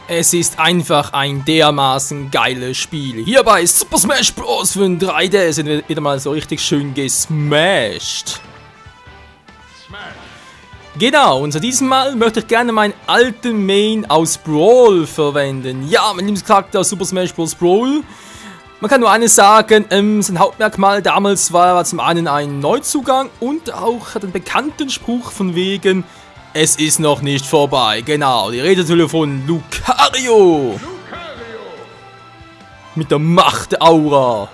Es ist einfach ein dermaßen geiles Spiel. Hier bei Super Smash Bros. Für den 3D sind wir wieder mal so richtig schön gesmashed. Genau, und zu diesem Mal möchte ich gerne meinen alten Main aus Brawl verwenden. Ja, mein Lieblingscharakter aus Super Smash Bros. Brawl. Man kann nur eines sagen, sein Hauptmerkmal damals war zum einen ein Neuzugang und auch hat einen bekannten Spruch von wegen: Es ist noch nicht vorbei. Genau, die Rede von Lucario. Mit der Macht der Aura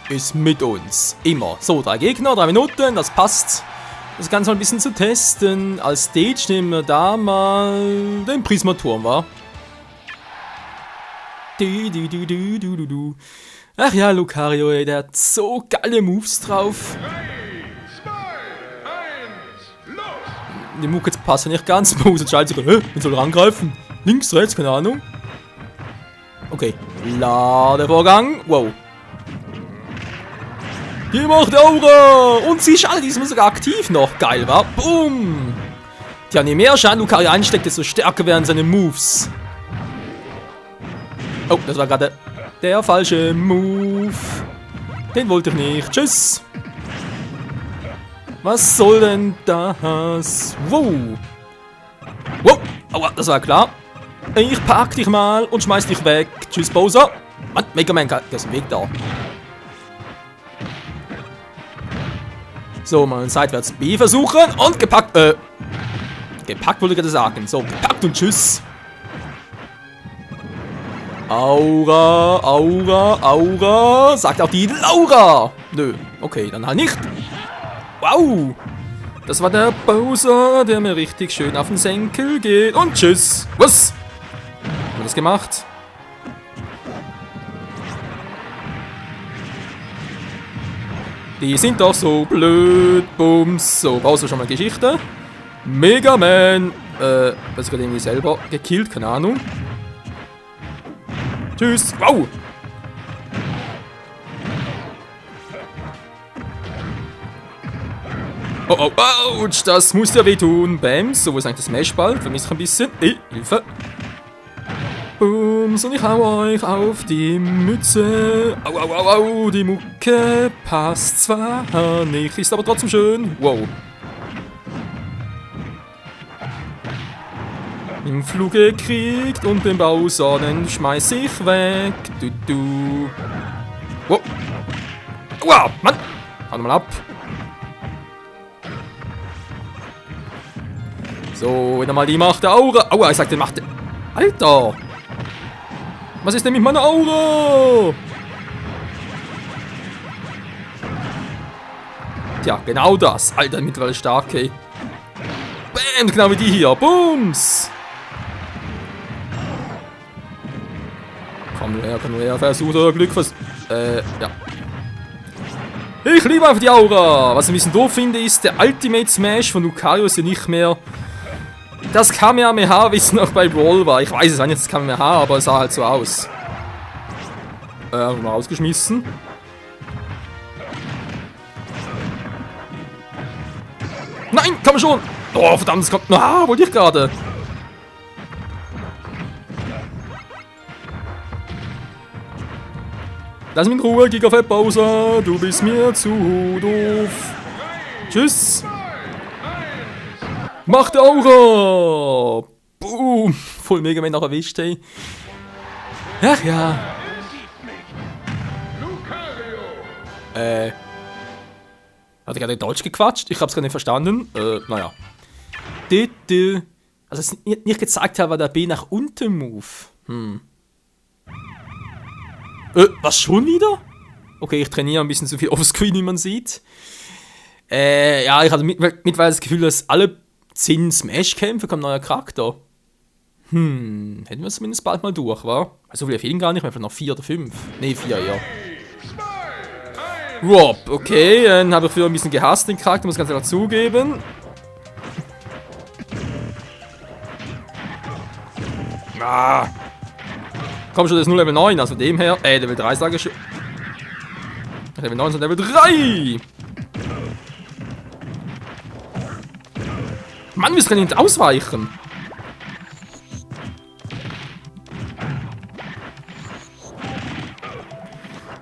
ist mit uns. Immer. So, 3 Gegner, 3 Minuten, das passt. Das Ganze mal ein bisschen zu testen. Als Stage nehmen wir da mal den Prismaturm, wa? Ach ja, Lucario, ey, der hat so geile Moves drauf. Die Mucke passt ja nicht ganz. Man muss entscheiden sich, man soll rangreifen. Links, rechts, keine Ahnung. Okay. Ladevorgang. Wow. Die macht Aura. Und sie ist alle diesmal sogar aktiv noch. Geil, wa? Boom. Tja, je mehr Schaden Lucario einsteckt, desto stärker werden seine Moves. Oh, das war gerade der falsche Move. Den wollte ich nicht. Tschüss. Was soll denn das? Wow. Wow. Aua, das war klar. Ich pack dich mal und schmeiß dich weg. Tschüss, Bowser. Mann, Mega Man, der ist im Weg da. So, mal seitwärts B versuchen und gepackt. Gepackt wollte ich gerade sagen. So, gepackt und tschüss. Aura, Aura, Aura. Sagt auch die Laura. Nö, okay, dann halt nicht. Wow. Das war der Bowser, der mir richtig schön auf den Senkel geht. Und tschüss. Was? Haben wir das gemacht? Die sind doch so blöd. Bums. So, Bowser schon mal Geschichte. Mega Man. Das ist gerade irgendwie selber gekillt, keine Ahnung. Tschüss. Wow. Oh, oh, ouch, das muss ja wehtun. Bams. So, wo ist eigentlich der Smashball? Vermisse ich ein bisschen. Hilfe. Bums. Und ich hau euch auf die Mütze. Au, au, au, au. Die Mucke passt zwar nicht, ist aber trotzdem schön. Wow. Im Flug gekriegt und den Bowser, den schmeiß ich weg. Du. Wow. Wow, Mann. Hau mal ab. So, wieder mal die Macht der Aura. Aua, ich sagte Macht der... Alter! Was ist denn mit meiner Aura? Tja, genau das. Alter, mittlerweile stark, ey. Bam, genau wie die hier. Bums! Komm her, versuch euer Glück. Ja. Ich liebe einfach die Aura. Was ich ein bisschen doof finde, ist, der Ultimate Smash von Lucario ist ja nicht mehr das Kamehameha, wie es noch bei Brawl war. Ich weiß es auch nicht, das Kamehameha, aber es sah halt so aus. Mal rausgeschmissen. Nein, komm schon! Oh, verdammt, es kommt... Ah, wollte ich gerade. Lass mich in Ruhe, Gigafett Bowser. Du bist mir zu doof. Tschüss. Macht Aura! Boom! Voll Mega Man noch erwischt, hey. Ach ja. Hat er gerade Deutsch gequatscht? Ich hab's gar nicht verstanden. Naja. Also, was ich nicht gezeigt habe, war der B nach unten Move. Was, schon wieder? Okay, ich trainiere ein bisschen zu viel Offscreen, wie man sieht. Ja, ich hatte mittlerweile das Gefühl, dass alle 10 Smash-Kämpfe kommt ein neuer Charakter. Hätten wir es zumindest bald mal durch, wa? Also viele fehlen gar nicht mehr, vielleicht noch 4 oder 5. Ne, 4, ja. Rob, okay, dann habe ich früher ein bisschen gehasst, den Charakter, muss ich ganz ehrlich zugeben. Ah. Komm schon, das ist nur Level 9, also dem her. Level 3 sage ich schon. Level 9 und Level 3! Mann, wir können nicht ausweichen.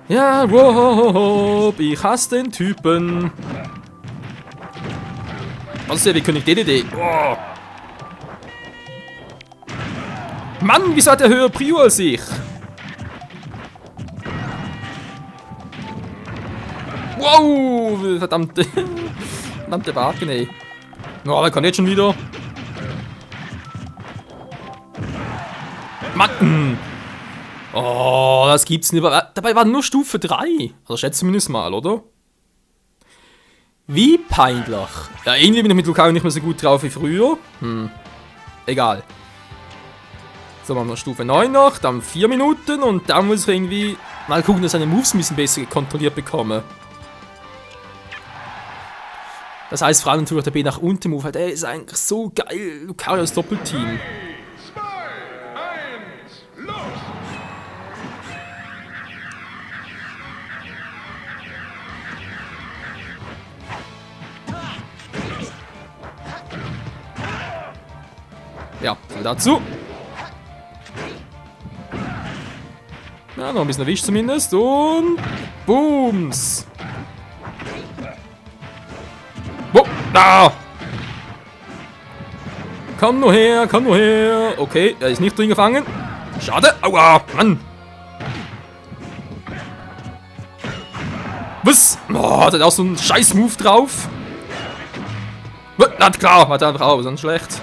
Ja, wow, ich hasse den Typen. Was ist ja wie König DDD? Oh. Mann, wieso hat er höher Prio als ich? Wow, verdammte Wagen, ey. Oh, er kann jetzt schon wieder. Mann. Oh, das gibt's nicht. Dabei war nur Stufe 3. Also schätze zumindest mal, oder? Wie peinlich. Ja, irgendwie bin ich mit Lucario nicht mehr so gut drauf wie früher. Egal. So, machen wir Stufe 9 noch, dann 4 Minuten und dann muss ich irgendwie mal gucken, dass seine Moves ein bisschen besser kontrolliert bekomme. Das heißt, vor allem natürlich der B nach unten Move hat, ey, ist eigentlich so geil, Lucarios Doppelteam. Ja, so dazu. Ja, noch ein bisschen erwischt zumindest. Und Booms. Wo? Da! Komm nur her, komm nur her. Okay, er ist nicht drin gefangen. Schade. Aua, Mann. Was? Oh, hat er auch so einen scheiß Move drauf? Na klar, hat er einfach auch, sonst schlecht.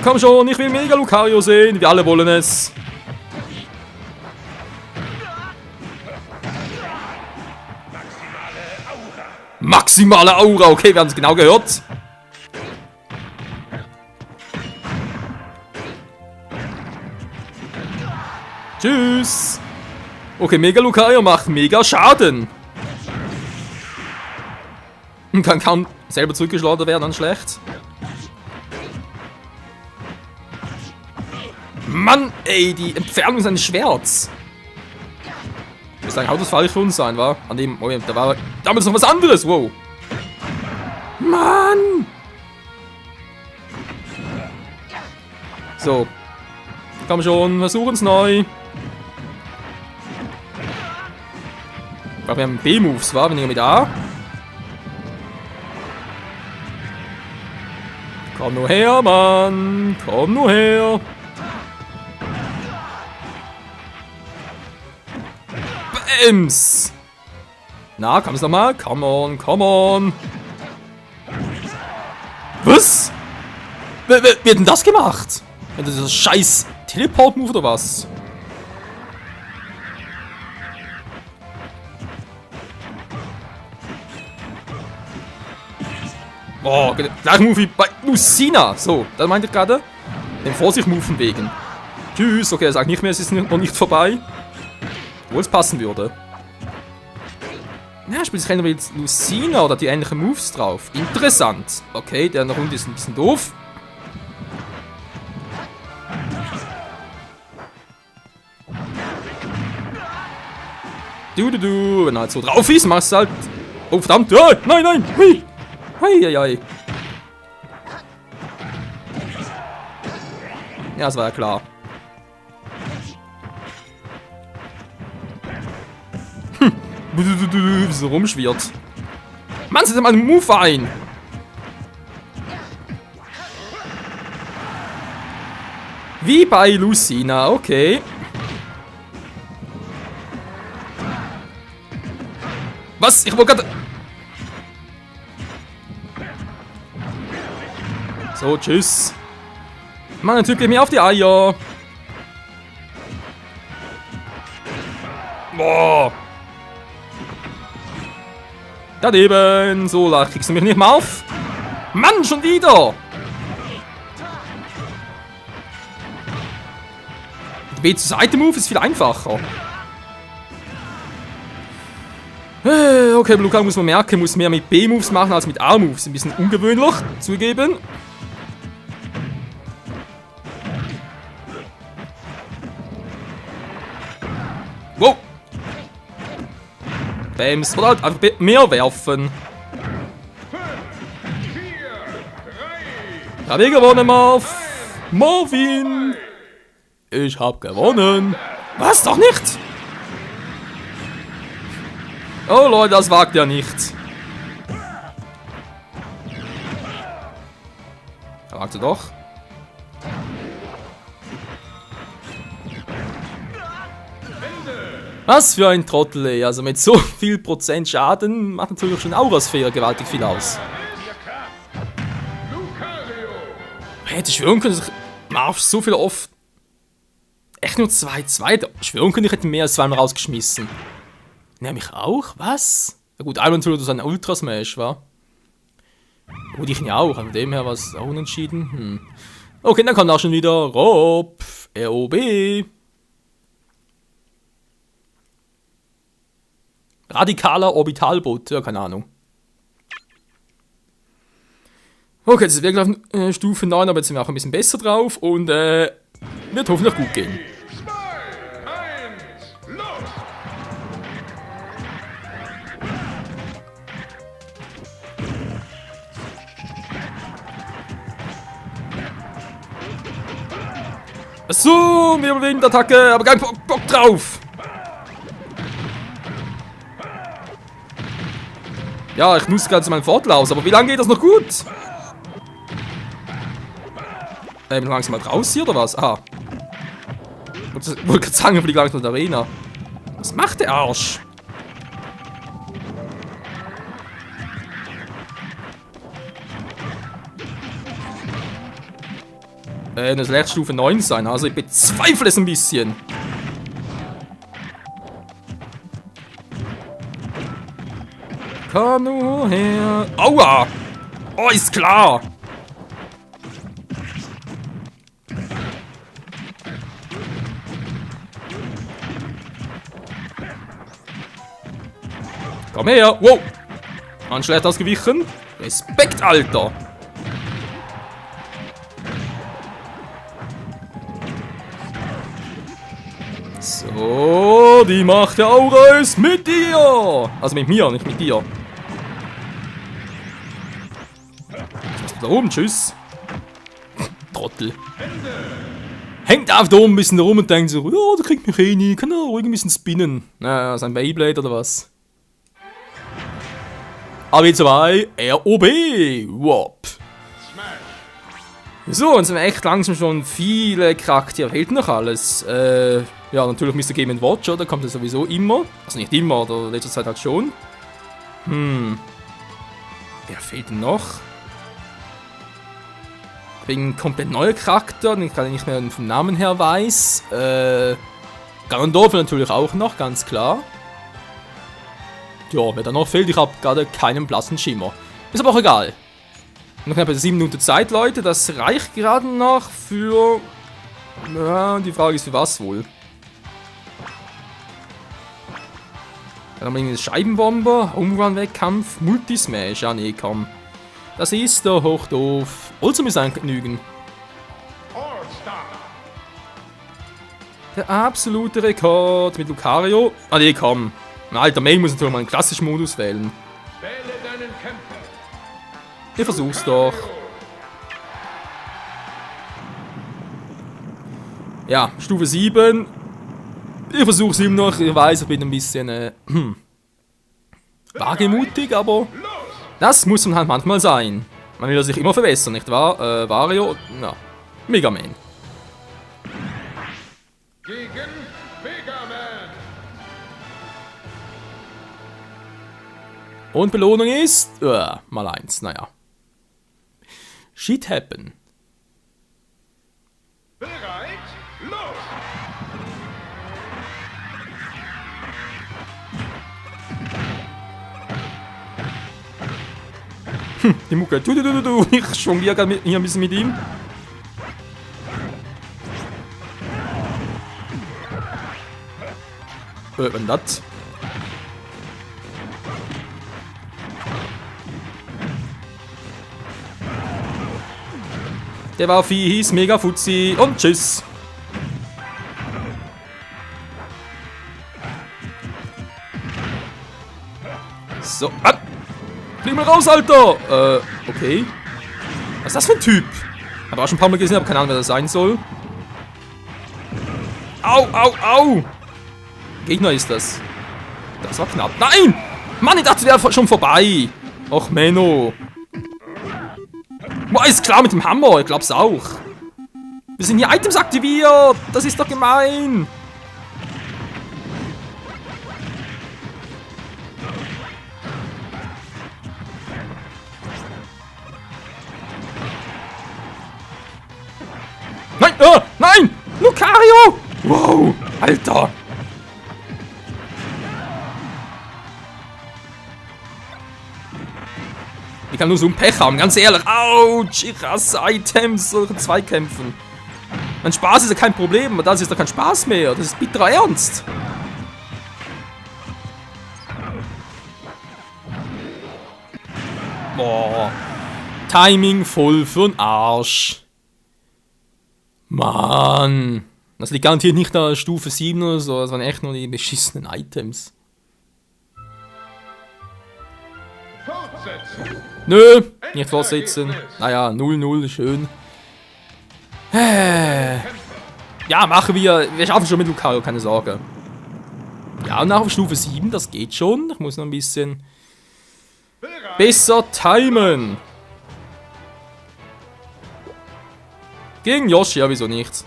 Komm schon, ich will Mega Lucario sehen. Wir alle wollen es. Maximale Aura. Okay, wir haben es genau gehört. Tschüss. Okay, Mega Lucario macht mega Schaden. Und kann kaum selber zurückgeschleudert werden, dann schlecht. Mann, ey, die Entfernung seines Schwerts. Ich würde sagen, haut das falsch für uns sein, wa? An dem, Moment, da war damals noch was anderes, wow. Mann! So. Komm schon, versuchen's neu. Ich glaube, wir haben B-Moves, wa? Weniger mit A. Komm nur her, Mann. Komm nur her. Bams! Na, komm es nochmal. Come on, come on. Was? Wer hat denn das gemacht? Das ist das scheiß Teleport-Move oder was? Oh, gleich Move wie bei Lucina. So, das meinte ich gerade. Den Vorsicht-Move wegen. Tschüss. Okay, er sagt nicht mehr, es ist noch nicht vorbei. Wo es passen würde. Ja, spielt sich einer mit Lucina oder die ähnlichen Moves drauf. Interessant. Okay, der in der Runde ist ein bisschen doof. Wenn er halt so drauf ist, machst du halt. Oh, verdammt. Ja, nein, nein. Hui. Hui. Ja, das war ja klar. Wie so rumschwirrt. Mann, setz mal einen Move ein. Wie bei Lucina, okay. Was? Ich wollte gerade... So, tschüss. Mann, der Typ geht mir auf die Eier. Boah. Daneben. So, da kriegst du mich nicht mehr auf. Mann, schon wieder. Der B zur Seite Move ist viel einfacher. Okay, Lucario muss man merken, muss mehr mit B-Moves machen als mit A-Moves. Ein bisschen ungewöhnlich, zugeben. Wow. Bams. Oder halt einfach mehr werfen. Ja, wir gewonnen, Marvin. Ich hab gewonnen. Was? Doch nicht? Oh Leute, das wagt ja nicht. Er wagte doch. Was für ein Trottel, ey. Also mit so viel Prozent Schaden macht natürlich schon Aurasphäre gewaltig viel aus. Hätte schwören können, dass ich Marsch so viel oft. Echt nur 2-2. Schwören können, ich hätte mehr als zweimal rausgeschmissen. Nämlich auch? Was? Ja gut, einmal natürlich durch einen Ultra-Smash, war. Gut, ich ja auch. An dem her war es auch unentschieden. Okay, dann kommt auch schon wieder Rob. ROB. Radikaler Orbitalbot. Ja, keine Ahnung. Okay, das ist wirklich auf Stufe 9, aber jetzt sind wir auch ein bisschen besser drauf und wird hoffentlich gut gehen. 2, 1, los! So, Wirbelwind-Attacke, aber kein Bock drauf. Ja, ich nutze gerade meinen Vorteil aus, aber wie lange geht das noch gut? Bin langsam mal raus hier oder was? Aha. Ich wollte gerade sagen, ich fliege langsam in der Arena. Was macht der Arsch? Das wird Stufe 9 sein, also ich bezweifle es ein bisschen. Komm nur her. Aua! Oh, ist klar! Komm her! Wow! Mann, schlecht ausgewichen. Respekt, Alter! So, die Macht der Aura ist mit dir! Also mit mir, nicht mit dir. Was ist da oben? Tschüss. Trottel. Hängt auf da oben ein bisschen rum und denkt so, ja, der kriegt mich eh nie, kann er ruhig ein bisschen spinnen. Naja, sein Beyblade oder was? AB2, ROB, Wop. So, jetzt sind wir echt langsam schon viele Charaktere. Fehlt noch alles. Ja, natürlich Mr. Game & Watch, oder? Kommt ja sowieso immer. Also nicht immer, oder in letzter Zeit halt schon. Wer fehlt denn noch? Wegen ein komplett neuer Charakter, den ich gerade nicht mehr vom Namen her weiß. Ganondorf natürlich auch noch, ganz klar. Ja, wer da noch fehlt, ich habe gerade keinen blassen Schimmer. Ist aber auch egal. Noch knapp 7 Minuten Zeit, Leute. Das reicht gerade noch für... Ja, die Frage ist für was wohl. Dann haben wir irgendwie Scheibenbomber, Homerun-Wettkampf, Multismash. Ja, nee, komm. Das ist doch hoch doof. Also müssen eigentlich genügen. Der absolute Rekord mit Lucario. Ah, nee, komm. Ein alter Main muss natürlich mal einen klassischen Modus wählen. Wähle deinen Kämpfer. Ich versuch's doch. Ja, Stufe 7. Ich versuch's ihm noch. Ich weiß, ich bin ein bisschen wagemutig, aber das muss man halt manchmal sein. Man will sich immer verbessern, nicht wahr? Wario, ja, Mega Man. Gegen Mega Man. Und Belohnung ist mal 1, naja. Shit happen. Bereit? Los! Die Mucke. Du. Ich jongliere gerade hier ein bisschen mit ihm. Und das. Der war fies, mega futzi und tschüss. So, flieg mal raus, Alter! Okay. Was ist das für ein Typ? Hab auch schon ein paar Mal gesehen, aber keine Ahnung, wer das sein soll. Au, au, au! Gegner ist das. Das war knapp. Nein! Mann, ich dachte, der wäre schon vorbei. Och, Menno. Boah, ist klar mit dem Hammer. Ich glaub's auch. Wir sind hier Items aktiviert. Das ist doch gemein. Nein, nein! Lucario! Wow, Alter! Ich kann nur so ein Pech haben, ganz ehrlich. Autsch, ich hasse Items, solche Zweikämpfen. Mein Spaß ist ja kein Problem, aber das ist doch kein Spaß mehr. Das ist bitterer Ernst. Boah. Timing voll für'n Arsch. Mann. Das liegt garantiert nicht an Stufe 7 oder so, das waren echt nur die beschissenen Items. Fortsetzen. Nö, nicht fortsetzen. Naja, 0-0, schön. Ja, machen wir. Wir schaffen schon mit Lucario, keine Sorge. Ja, und nach Stufe 7, das geht schon. Ich muss noch ein bisschen besser timen. Gegen Yoshi, ja, wieso nicht?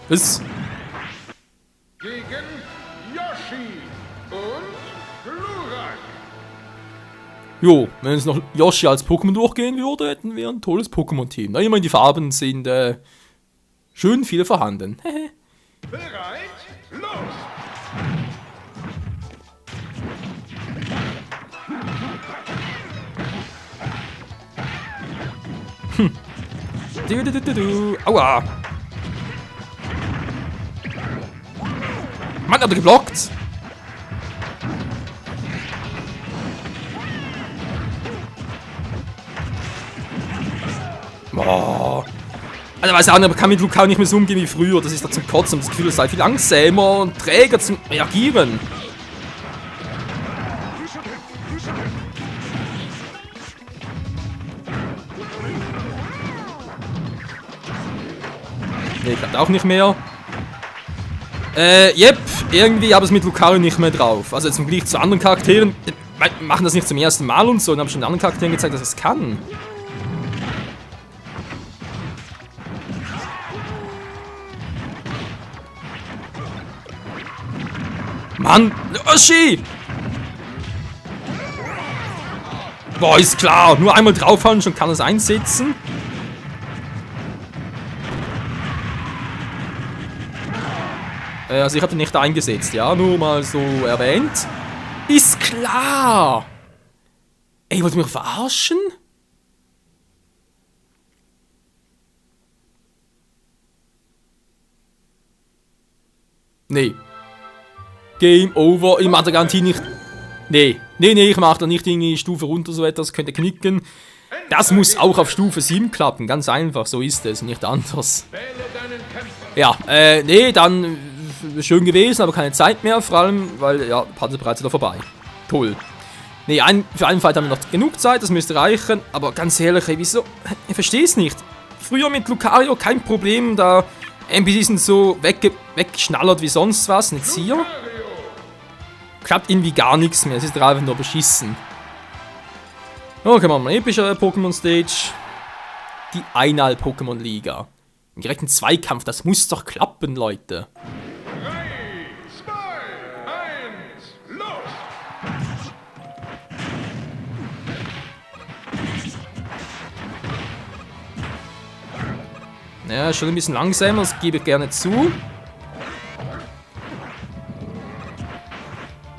Was? Gegen Yoshi und Glurak. Jo, wenn es noch Yoshi als Pokémon durchgehen würde, hätten wir ein tolles Pokémon-Team. Na, immerhin die Farben sind schön viele vorhanden. Bereit? Los! Aua! Mann, hat er geblockt! Boah. Also weiß auch nicht, aber kann mit Lucario nicht mehr so umgehen wie früher. Das ist doch zum Kotzen. Das Gefühl, es sei viel langsamer und träger zum Reagieren. Nee, klappt auch nicht mehr. Yep, irgendwie habe ich es mit Lucario nicht mehr drauf. Also jetzt im Vergleich zu anderen Charakteren, machen das nicht zum ersten Mal und so, und habe schon anderen Charakteren gezeigt, dass es kann. Mann, Yoshi! Boah, ist klar, nur einmal draufhauen, schon kann es einsetzen. Also ich habe den nicht eingesetzt, ja, nur mal so erwähnt. Ist klar! Ey, wollt ihr mich verarschen? Nee. Game over, ich mach da garantiert nicht... Nee, ich mach da nicht irgendwie Stufe runter, so etwas, könnte knicken. Das muss auch auf Stufe 7 klappen, ganz einfach, so ist es, nicht anders. Wähle deinen Kämpfer. Ja, nee, dann schön gewesen, aber keine Zeit mehr, vor allem, weil, ja, Part ist bereits wieder vorbei. Toll. Nee, für einen Fight haben wir noch genug Zeit, das müsste reichen, aber ganz ehrlich, ey, wieso? Ich verstehe es nicht. Früher mit Lucario kein Problem, da NPCs sind so weggeschnallert wie sonst was, und jetzt hier klappt irgendwie gar nichts mehr, es ist einfach nur beschissen. Okay, machen wir eine epische Pokémon-Stage. Die Einal-Pokémon-Liga. Im direkten Zweikampf, das muss doch klappen, Leute. 3, 2, 1, los! Ja, schon ein bisschen langsamer, das gebe ich gerne zu.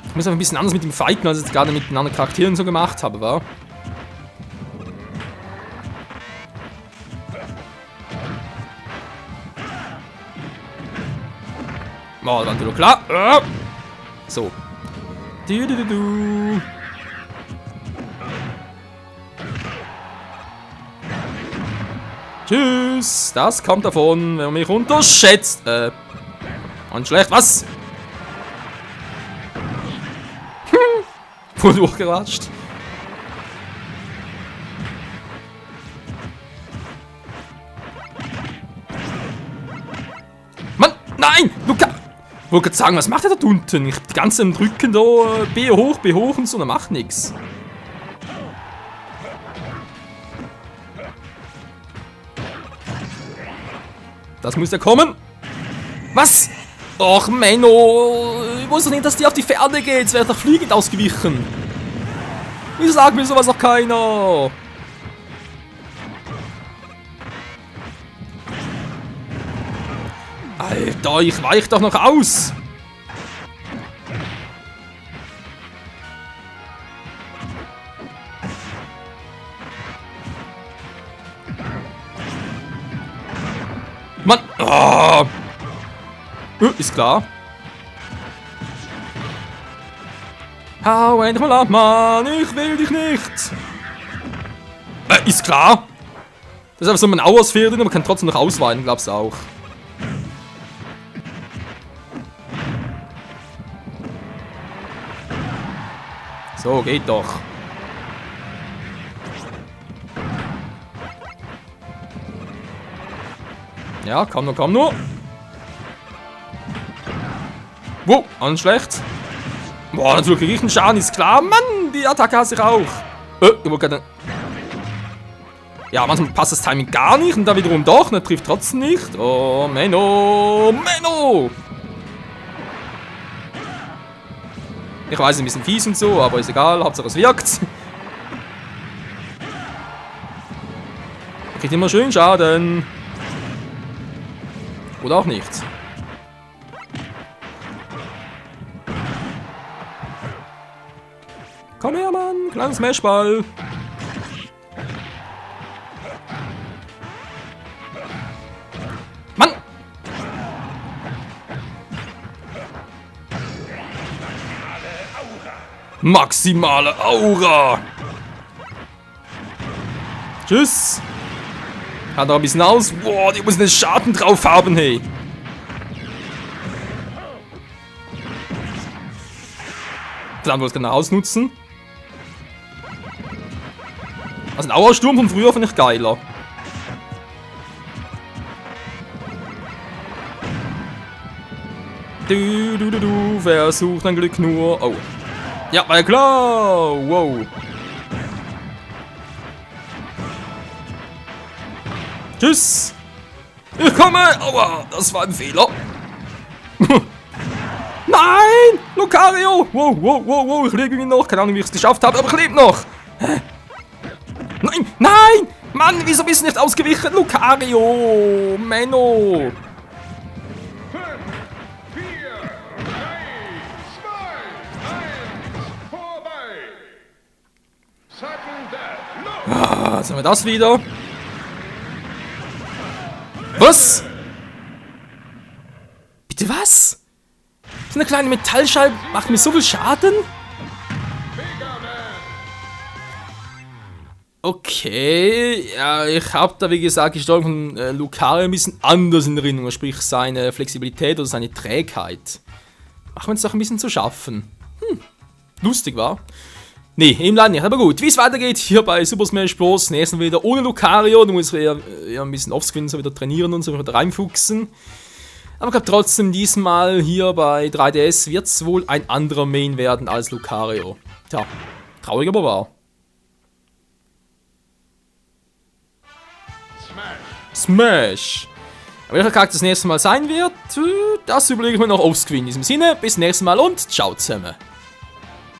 Ich muss einfach ein bisschen anders mit dem Fighten, als ich es gerade mit den anderen Charakteren so gemacht habe, wa? Oh, dann wieder klar. So. Du. Tschüss. Das kommt davon, wenn man mich unterschätzt. Und schlecht, was? Voll durchgeratscht. Mann! Nein! Luca! Ich wollte gerade sagen, was macht er da unten? Ich die ganzen Drücken da, B hoch und so, der macht nichts. Das muss ja kommen. Was? Och, Menno. Ich wusste nicht, dass die auf die Ferne geht. Jetzt wäre doch fliegend ausgewichen. Wieso sagt mir sowas noch keiner? Alter, ich weich doch noch aus. Mann. Oh. Ist klar. Hau endlich mal ab, Mann. Ich will dich nicht. Ist klar. Das ist einfach so ein Auersphäre drin, aber man kann trotzdem noch ausweichen, glaubst du auch. So, geht doch. Ja, komm nur, komm nur. Wow, alles schlecht. Boah, natürlich krieg ich einen Schaden, ist klar. Mann, die Attacke hasse ich auch. Ich wollte gerade... Ja, manchmal passt das Timing gar nicht und dann wiederum doch, ne, trifft trotzdem nicht. Oh, Menno, Menno! Ich weiß, ein bisschen fies und so, aber ist egal, Hauptsache es wirkt. Kriegt immer schön Schaden. Oder auch nicht. Komm her, Mann, kleiner Smashball. Mann! Maximale Aura! Tschüss! Hat noch ein bisschen aus. Boah, die muss einen Schaden drauf haben, hey! Dann wollte ich gerne ausnutzen. Also ein Auersturm von früher finde ich geiler. Du, versucht dein Glück nur. Oh. Ja, war ja klar. Wow. Tschüss. Ich komme. Aua, das war ein Fehler. Nein! Lucario! Wow, wow, wow, wow, ich lebe ihn noch. Keine Ahnung, wie ich es geschafft habe, aber ich lebe noch. Hä? Nein, nein! Mann, wieso bist du nicht ausgewichen? Lucario! Menno! 5, 4, 3, 2, 1, vorbei. Sudden Death, los! Ah, sollen wir das wieder? Was? Bitte was? So eine kleine Metallscheibe macht mir so viel Schaden? Okay, ja, ich habe da wie gesagt die Steuerung von Lucario ein bisschen anders in Erinnerung, sprich seine Flexibilität oder seine Trägheit. Machen wir uns doch ein bisschen zu schaffen. Lustig, war? Nee, eben leider nicht, aber gut. Wie es weitergeht hier bei Super Smash Bros. Nächstes Mal wieder ohne Lucario, du musst eher ein bisschen offscreen so wieder trainieren und so wieder reinfuchsen. Aber ich glaube trotzdem, diesmal hier bei 3DS wird es wohl ein anderer Main werden als Lucario. Tja, traurig aber wahr. Smash! Aber welcher Charakter das nächste Mal sein wird, das überlege ich mir noch offscreen. In diesem Sinne, bis nächstes Mal und ciao zusammen.